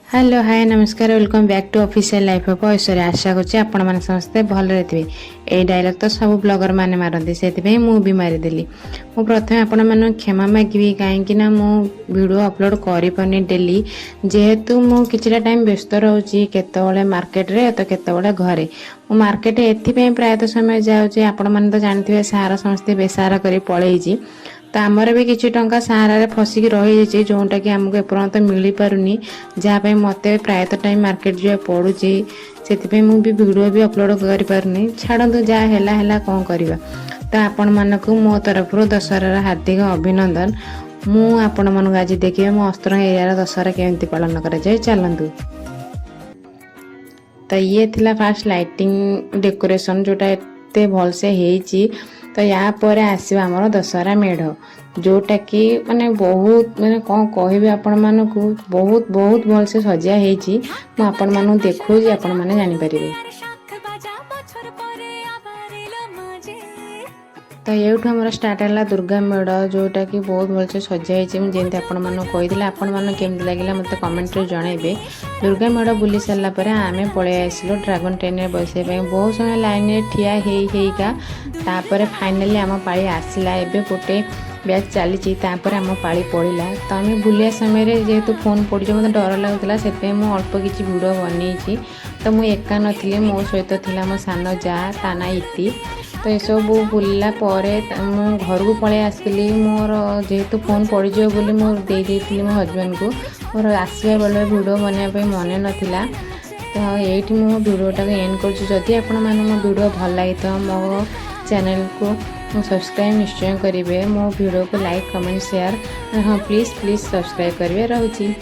Hello hi नमस्कार welcome back to official life of Aishwarya. आशा करछि आपण माने समस्ते भल थे। ए डायलॉग तो सब ब्लॉगर माने मारती से मु भी मारिदेली। मु प्रथम आपण माने क्षमा मागिबी कहीं ना मु वीडियो अपलोड करि पनी डेली जेहेतु मु किछटा टाइम व्यस्त रहउछि केतबेले मार्केट रे तो केतबेले घरे। मु मार्केट एथि प्रायतः समय जाउछि आपण माने तो जानथिबे सारा समस्ते बेसारा करी पळेइछि तो आमर भी किसी टंका सहारा फसिक रही जाइए जोटा कि आमको एपर्यंत मिल पारुनी जहाँपाई मत प्रायतः टाइम मार्केट जो पड़ू से मुझे वीडियो भी अपलोड कर पारुनी छाड़ू जहाँ है कौन करवा। तो आपण मानक मो तरफ दशहरा हार्दिक अभिनंदन। मु आपण मानक आज देखिए मो अस्त्र एरिया दशहरा केमती पालन कराए चलतु। तो ये थिला फास्ट लाइटिंग डेकोरेशन जोटा एते भल से हेची। तो या पर आसवा आमर दशहरा मेढ़ जोटा कि माने बहुत माने कौन कह आपण मानक बहुत बहुत भल से सजा हेची। मु आपण मानक देखो जे आपण माने जानि परिबे। तो ये स्टार्ट है दुर्गा मेढ़ जोटा कि बहुत भलसे सजाई जमी आपड़ी आपण मैंने केमती लगे मत कमेंट रे जनइबे। दुर्गा मेढ़ बुली सारापर आम पलि आसलु ड्रागन ट्रेन में बसे बहुत समय लाइन ठिया होगा तापर फाइनाली आम पाली आसला एबे गोटे बैच चली आम पाली पड़ा। तो आम बुलिया समय जेहेतु फोन पड़ मत डर लगुला से अल्प किसी वीडियो बनई। तो मुझे एका नी मो सहित थी मो सान जा ताना इति। तो ये सब बुलला मु घर को पलि आसली मोर जेहेतु फोन पड़ज बोली मुझे मो हजबैंड को मोर आसवा बेले वीडियो बनवाई मन नाला। तो ये मो वीडियोटा एंड करुँच। आपण मैंने मो वीडियो भल लगी तो मो चैनल को सब्सक्राइब निश्चय करेंगे। मो वीडियो को लाइक कमेंट शेयर हाँ प्लीज़ सब्सक्राइब करेंगे। रहुची।